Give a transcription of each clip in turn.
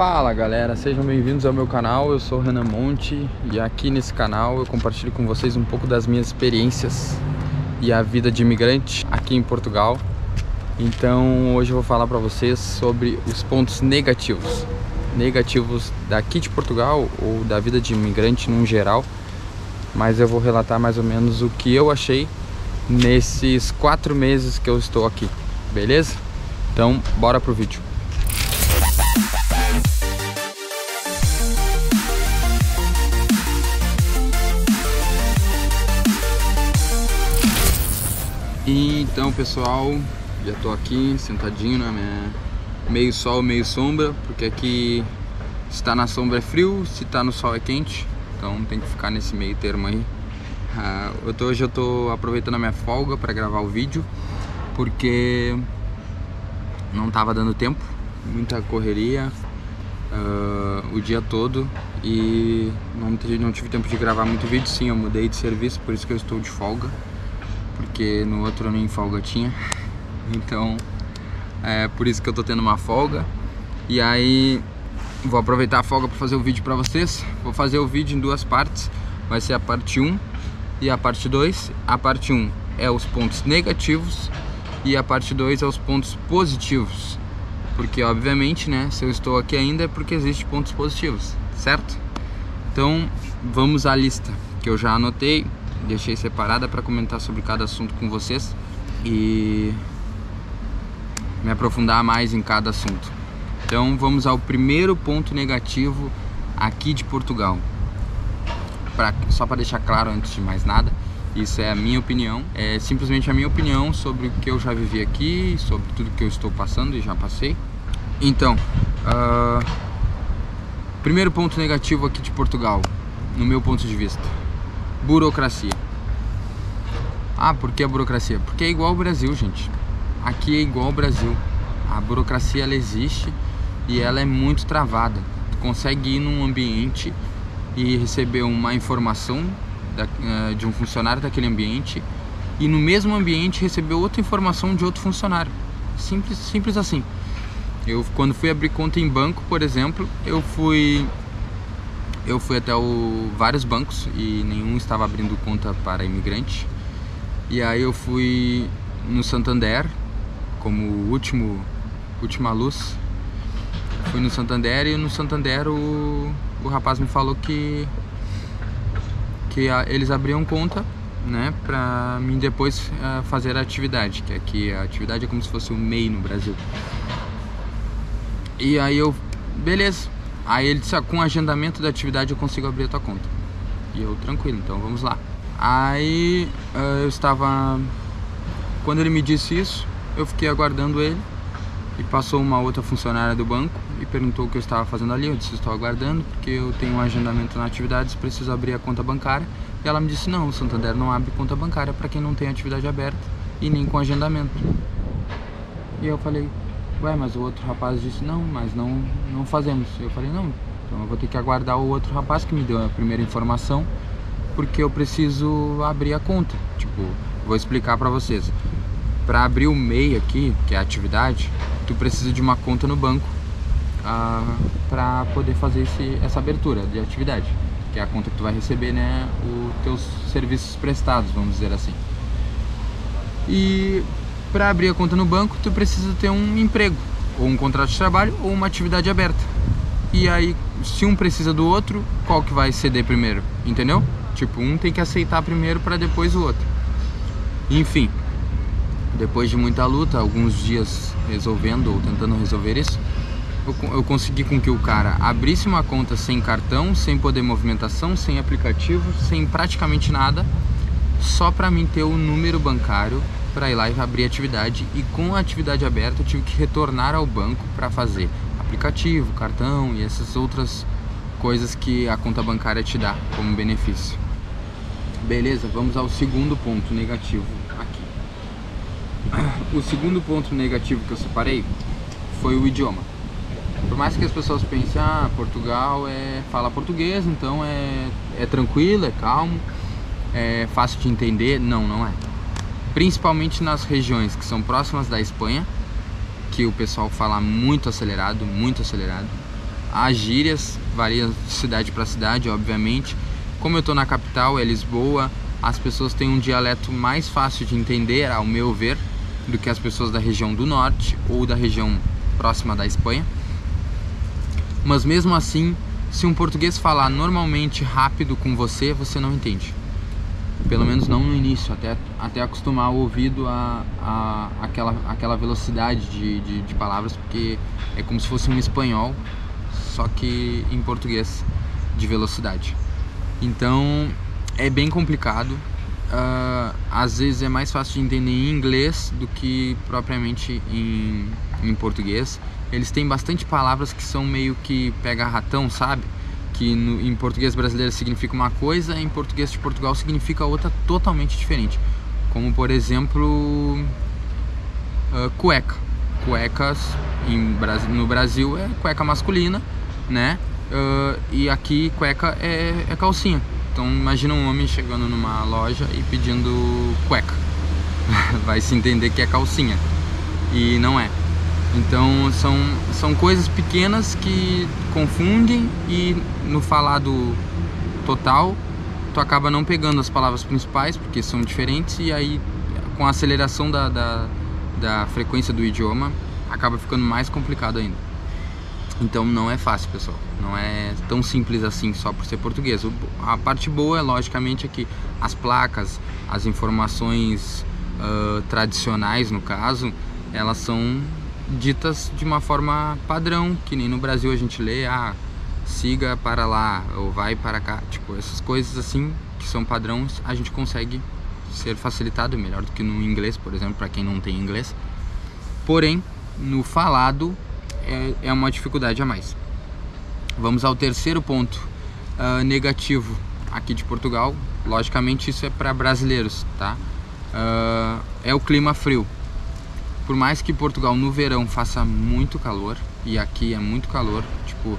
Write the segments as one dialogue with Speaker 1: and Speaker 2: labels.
Speaker 1: Fala galera, sejam bem-vindos ao meu canal. Eu sou o Renan Monte e aqui nesse canal eu compartilho com vocês um pouco das minhas experiências e a vida de imigrante aqui em Portugal. Então hoje eu vou falar para vocês sobre os pontos negativos daqui de Portugal ou da vida de imigrante no geral, mas eu vou relatar mais ou menos o que eu achei nesses 4 meses que eu estou aqui, beleza? Então bora pro vídeo. E então pessoal, já tô aqui sentadinho na minha meio sol, meio sombra, porque aqui se tá na sombra é frio, se tá no sol é quente, então tem que ficar nesse meio termo aí. Hoje eu tô aproveitando a minha folga para gravar o vídeo, porque não tava dando tempo, muita correria o dia todo e não tive tempo de gravar muito vídeo. Sim, eu mudei de serviço, por isso que eu estou de folga, porque no outro eu nem folga tinha, então é por isso que eu tô tendo uma folga. E aí vou aproveitar a folga para fazer o vídeo para vocês. Vou fazer o vídeo em 2 partes, vai ser a parte 1 e a parte 2. A parte 1 é os pontos negativos e a parte 2 é os pontos positivos, porque obviamente, né, se eu estou aqui ainda é porque existem pontos positivos, certo? Então vamos à lista que eu já anotei, deixei separada para comentar sobre cada assunto com vocês e me aprofundar mais em cada assunto. Então vamos ao primeiro ponto negativo aqui de Portugal. Só para deixar claro antes de mais nada, isso é a minha opinião, é simplesmente a minha opinião sobre o que eu já vivi aqui, sobre tudo que eu estou passando e já passei. Então, primeiro ponto negativo aqui de Portugal, no meu ponto de vista: burocracia. Por que a burocracia? Porque é igual ao Brasil, gente. Aqui é igual ao Brasil. A burocracia, ela existe e ela é muito travada. Tu consegue ir num ambiente e receber uma informação de um funcionário daquele ambiente e no mesmo ambiente receber outra informação de outro funcionário. Simples assim. Eu, quando fui abrir conta em banco, por exemplo, eu fui até vários bancos e nenhum estava abrindo conta para imigrante. E aí eu fui no Santander como última luz. Fui no Santander e no Santander o rapaz me falou que eles abriam conta, né, pra mim depois fazer a atividade, que aqui a atividade é como se fosse o MEI no Brasil. E aí eu, beleza. Aí ele disse, com o agendamento da atividade eu consigo abrir a tua conta. E eu, tranquilo, então vamos lá. Aí eu estava, quando ele me disse isso, eu fiquei aguardando ele. E passou uma outra funcionária do banco e perguntou o que eu estava fazendo ali. Eu disse, estou aguardando porque eu tenho um agendamento na atividade, preciso abrir a conta bancária. E ela me disse, não, o Santander não abre conta bancária para quem não tem atividade aberta e nem com agendamento. E eu falei, ué, mas o outro rapaz disse, não, mas não fazemos. Eu falei, não, então eu vou ter que aguardar o outro rapaz que me deu a primeira informação, porque eu preciso abrir a conta. Tipo, vou explicar para vocês. Para abrir o MEI aqui, que é a atividade, tu precisa de uma conta no banco para poder fazer essa abertura de atividade, que é a conta que tu vai receber, né, os teus serviços prestados, vamos dizer assim. E para abrir a conta no banco, tu precisa ter um emprego, ou um contrato de trabalho, ou uma atividade aberta. E aí, se um precisa do outro, qual que vai ceder primeiro? Entendeu? Tipo, um tem que aceitar primeiro para depois o outro. Enfim, depois de muita luta, alguns dias resolvendo ou tentando resolver isso, eu consegui com que o cara abrisse uma conta sem cartão, sem poder movimentação, sem aplicativo, sem praticamente nada, só para mim ter o número bancário para ir lá e abrir a atividade. E com a atividade aberta eu tive que retornar ao banco para fazer aplicativo, cartão e essas outras coisas que a conta bancária te dá como benefício. Beleza, vamos ao segundo ponto negativo aqui. O segundo ponto negativo que eu separei foi o idioma. Por mais que as pessoas pensem, Portugal fala português, então é tranquilo, é calmo, é fácil de entender. Não é. Principalmente nas regiões que são próximas da Espanha, que o pessoal fala muito acelerado, As gírias variam de cidade para cidade, obviamente. Como eu tô na capital, é Lisboa, as pessoas têm um dialeto mais fácil de entender, ao meu ver, do que as pessoas da região do norte ou da região próxima da Espanha. Mas mesmo assim, se um português falar normalmente rápido com você, você não entende. Pelo menos não no início, até acostumar o ouvido aquela velocidade de palavras, porque é como se fosse um espanhol, só que em português de velocidade. Então é bem complicado. Às vezes é mais fácil de entender em inglês do que propriamente em português. Eles têm bastante palavras que são meio que pega-ratão, sabe? Que em português brasileiro significa uma coisa, em português de Portugal significa outra totalmente diferente. Como por exemplo, cueca. Cuecas no Brasil é cueca masculina, né? E aqui cueca é calcinha. Então imagina um homem chegando numa loja e pedindo cueca. Vai se entender que é calcinha, e não é. Então são coisas pequenas que confundem, e no falado total tu acaba não pegando as palavras principais porque são diferentes, e aí com a aceleração da frequência do idioma acaba ficando mais complicado ainda. Então não é fácil, pessoal, não é tão simples assim só por ser português. A parte boa, logicamente, é que as placas, as informações tradicionais, no caso, elas são ditas de uma forma padrão, que nem no Brasil a gente lê, siga para lá, ou vai para cá, tipo, essas coisas assim que são padrões, a gente consegue ser facilitado melhor do que no inglês, por exemplo, para quem não tem inglês. Porém, no falado é uma dificuldade a mais. Vamos ao terceiro ponto negativo aqui de Portugal. Logicamente isso é para brasileiros, tá? É o clima frio. Por mais que Portugal no verão faça muito calor, e aqui é muito calor, tipo,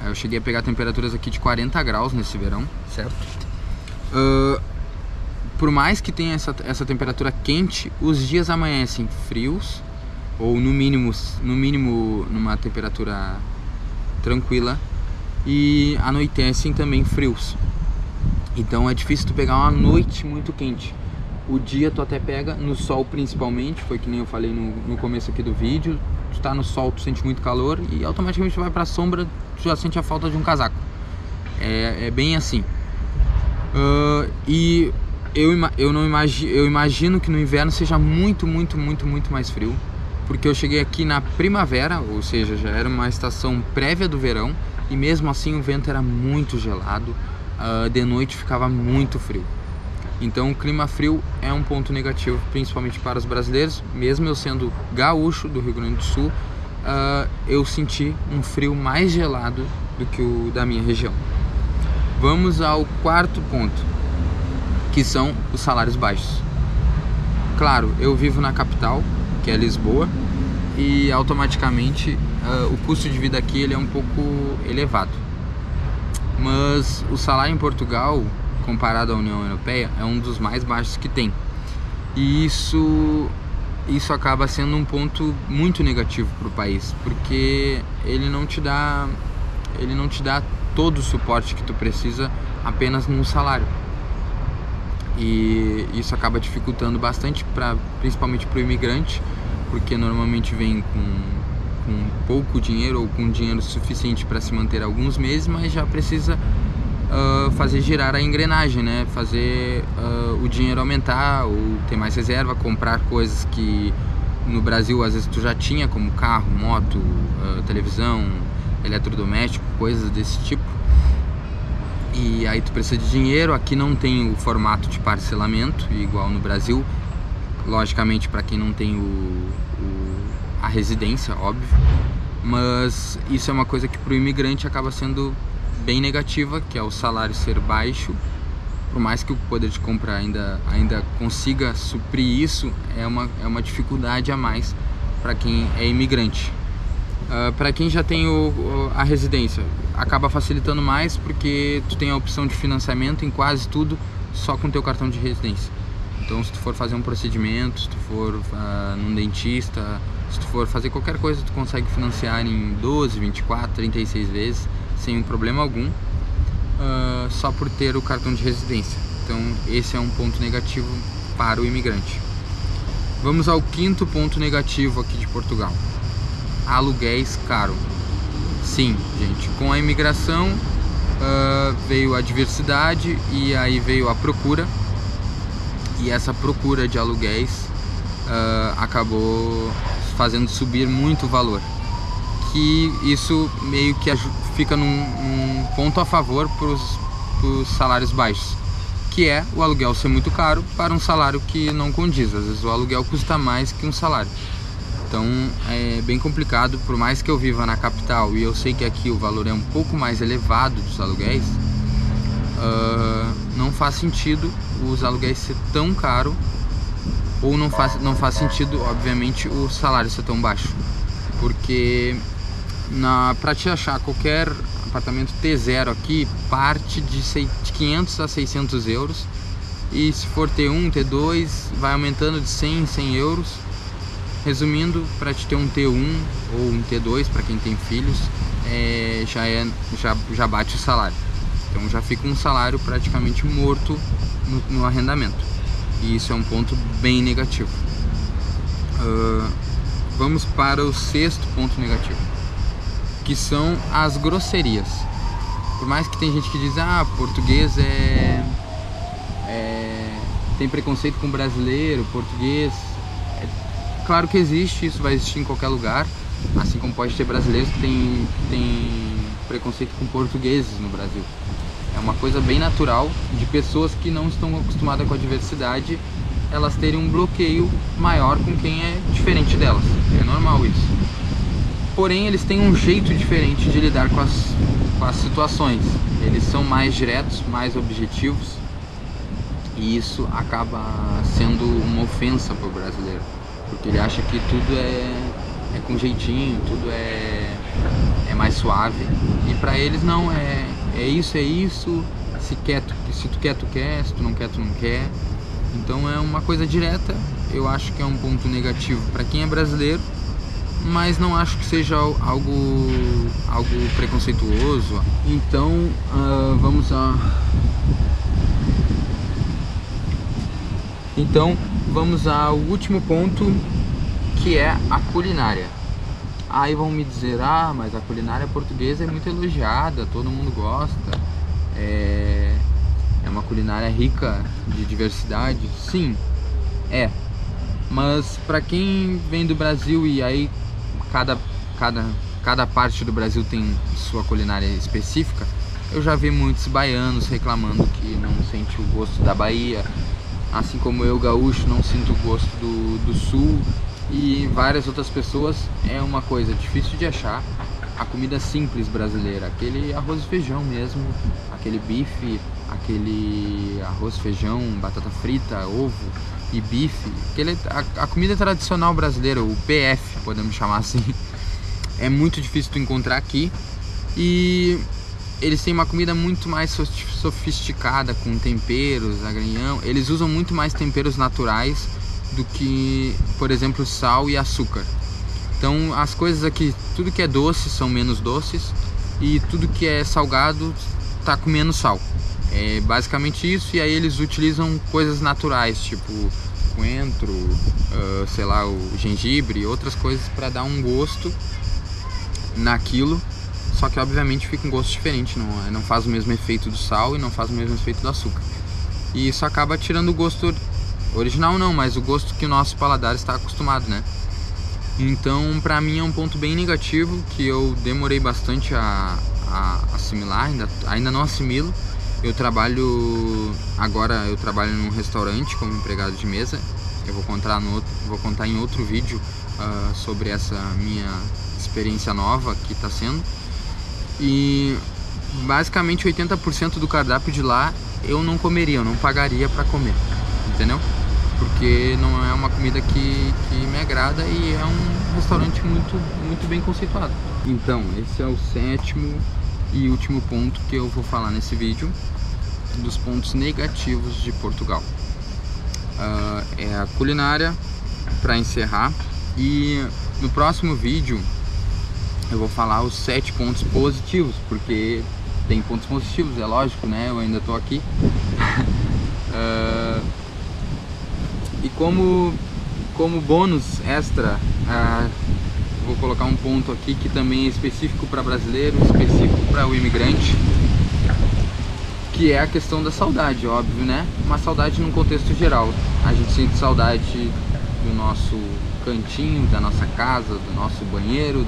Speaker 1: eu cheguei a pegar temperaturas aqui de 40 graus nesse verão, certo? Por mais que tenha essa temperatura quente, os dias amanhecem frios, ou no mínimo numa temperatura tranquila, e anoitecem também frios. Então é difícil tu pegar uma noite muito quente. O dia tu até pega, no sol principalmente, foi que nem eu falei no começo aqui do vídeo. Tu tá no sol, tu sente muito calor, e automaticamente tu vai pra sombra, tu já sente a falta de um casaco. É bem assim. E eu imagino que no inverno seja muito mais frio, porque eu cheguei aqui na primavera, ou seja, já era uma estação prévia do verão, e mesmo assim o vento era muito gelado, de noite ficava muito frio. Então o clima frio é um ponto negativo, principalmente para os brasileiros. Mesmo eu sendo gaúcho do Rio Grande do Sul, eu senti um frio mais gelado do que o da minha região. Vamos ao quarto ponto, que são os salários baixos. Claro, eu vivo na capital, que é Lisboa, e automaticamente o custo de vida aqui ele é um pouco elevado. Mas o salário em Portugal, comparado à União Europeia, é um dos mais baixos que tem. E isso acaba sendo um ponto muito negativo para o país, porque ele não te dá todo o suporte que tu precisa apenas num salário. E isso acaba dificultando bastante, principalmente para o imigrante, porque normalmente vem com pouco dinheiro ou com dinheiro suficiente para se manter alguns meses, mas já precisa fazer girar a engrenagem, né? Fazer o dinheiro aumentar, ou ter mais reserva, comprar coisas que no Brasil às vezes tu já tinha, como carro, moto, televisão, eletrodoméstico, coisas desse tipo. E aí tu precisa de dinheiro. Aqui não tem o formato de parcelamento igual no Brasil, logicamente para quem não tem a residência, óbvio, mas isso é uma coisa que para o imigrante acaba sendo bem negativa, que é o salário ser baixo. Por mais que o poder de compra ainda consiga suprir isso, é uma dificuldade a mais para quem é imigrante. Para quem já tem a residência, acaba facilitando mais, porque tu tem a opção de financiamento em quase tudo só com teu cartão de residência. Então se tu for fazer um procedimento, se tu for num dentista, Se tu for fazer qualquer coisa, tu consegue financiar em 12, 24, 36 vezes sem problema algum, só por ter o cartão de residência. Então esse é um ponto negativo para o imigrante. Vamos ao quinto ponto negativo aqui de Portugal: aluguéis caro. Sim, gente, com a imigração veio a diversidade e aí veio a procura, e essa procura de aluguéis acabou fazendo subir muito o valor, que isso meio que fica num ponto a favor para os salários baixos, que é o aluguel ser muito caro para um salário que não condiz. Às vezes o aluguel custa mais que um salário. Então é bem complicado. Por mais que eu viva na capital e eu sei que aqui o valor é um pouco mais elevado dos aluguéis, não faz sentido os aluguéis ser tão caro, ou não faz sentido, obviamente, o salário ser tão baixo, porque para te achar qualquer apartamento T0 aqui parte de 500 a 600 euros, e se for T1, T2 vai aumentando de 100 em 100 euros. Resumindo, para te ter um T1 ou um T2 para quem tem filhos, já bate o salário. Então já fica um salário praticamente morto no arrendamento, e isso é um ponto bem negativo. Vamos para o sexto ponto negativo, que são as grosserias. Por mais que tem gente que diz, português tem preconceito com brasileiro, português... Claro que existe, isso vai existir em qualquer lugar, assim como pode ter brasileiros que tem preconceito com portugueses no Brasil. É uma coisa bem natural de pessoas que não estão acostumadas com a diversidade, elas terem um bloqueio maior com quem é diferente delas. É normal isso. Porém, eles têm um jeito diferente de lidar com as situações. Eles são mais diretos, mais objetivos, e isso acaba sendo uma ofensa para o brasileiro, porque ele acha que tudo é com jeitinho, tudo é mais suave, e para eles não, é isso, se tu quer, tu quer, se tu não quer, tu não quer. Então é uma coisa direta. Eu acho que é um ponto negativo para quem é brasileiro, mas não acho que seja algo preconceituoso. Então vamos ao último ponto, que é a culinária. Aí vão me dizer, mas a culinária portuguesa é muito elogiada, todo mundo gosta, é uma culinária rica de diversidade. Sim, mas para quem vem do Brasil, e aí cada parte do Brasil tem sua culinária específica, eu já vi muitos baianos reclamando que não sente o gosto da Bahia, assim como eu, gaúcho, não sinto o gosto do Sul, e várias outras pessoas. É uma coisa difícil de achar a comida simples brasileira, aquele arroz e feijão mesmo, aquele bife, aquele arroz, feijão, batata frita, ovo e bife, a comida tradicional brasileira, o PF, podemos chamar assim. É muito difícil de encontrar aqui, e eles têm uma comida muito mais sofisticada, com temperos, agrião. Eles usam muito mais temperos naturais do que, por exemplo, sal e açúcar. Então as coisas aqui, tudo que é doce são menos doces, e tudo que é salgado tá com menos sal. É basicamente isso. E aí eles utilizam coisas naturais, tipo coentro, sei lá, o gengibre e outras coisas para dar um gosto naquilo. Só que obviamente fica um gosto diferente, não faz o mesmo efeito do sal e não faz o mesmo efeito do açúcar. E isso acaba tirando o gosto original, mas o gosto que o nosso paladar está acostumado, né? Então pra mim é um ponto bem negativo, que eu demorei bastante a assimilar, ainda não assimilo. Eu trabalho num restaurante como empregado de mesa. Eu vou contar em outro vídeo sobre essa minha experiência nova que está sendo. E basicamente 80% do cardápio de lá eu não comeria, eu não pagaria para comer, entendeu? Porque não é uma comida que me agrada, e é um restaurante muito, muito bem conceituado. Então esse é o sétimo e último ponto que eu vou falar nesse vídeo, dos pontos negativos de Portugal. É a culinária, para encerrar. E No próximo vídeo eu vou falar os 7 pontos positivos, porque tem pontos positivos, é lógico, né? Eu ainda tô aqui. E como bônus extra, vou colocar um ponto aqui que também é específico para brasileiro, específico para o imigrante, que é a questão da saudade, óbvio, né? Uma saudade num contexto geral. A gente sente saudade do nosso cantinho, da nossa casa, do nosso banheiro,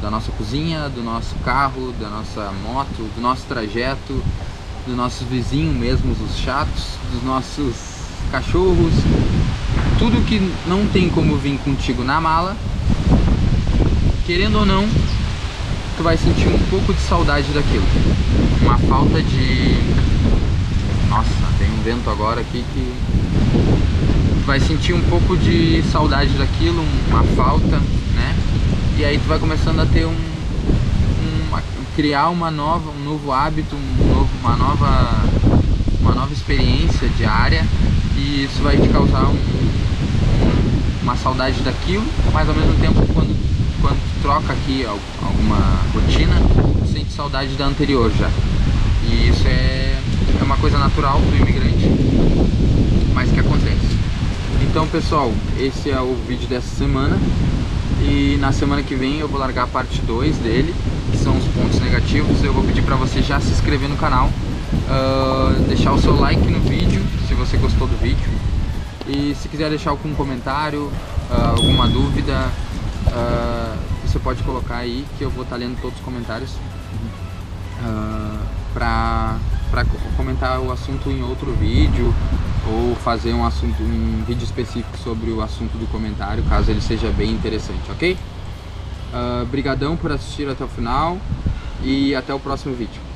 Speaker 1: da nossa cozinha, do nosso carro, da nossa moto, do nosso trajeto, dos nossos vizinhos mesmo, os chatos, dos nossos cachorros, tudo que não tem como vir contigo na mala, querendo ou não, tu vai sentir um pouco de saudade daquilo, uma falta de... Nossa, tem um vento agora aqui que... Tu vai sentir um pouco de saudade daquilo, uma falta, né? E aí tu vai começando a ter criar um novo hábito, uma nova experiência diária, e isso vai te causar uma saudade daquilo, mas ao mesmo tempo quando tu troca aqui alguma rotina, tu sente saudade da anterior já. E isso é uma coisa natural do imigrante, mas que acontece. Então pessoal, esse é o vídeo dessa semana, e na semana que vem eu vou largar a parte 2 dele, que são os pontos negativos. Eu vou pedir para você já se inscrever no canal, deixar o seu like no vídeo se você gostou do vídeo, e se quiser deixar algum comentário, alguma dúvida, você pode colocar aí que eu vou estar lendo todos os comentários, para comentar o assunto em outro vídeo, ou fazer um vídeo específico sobre o assunto do comentário, caso ele seja bem interessante, ok? Brigadão por assistir até o final, e até o próximo vídeo.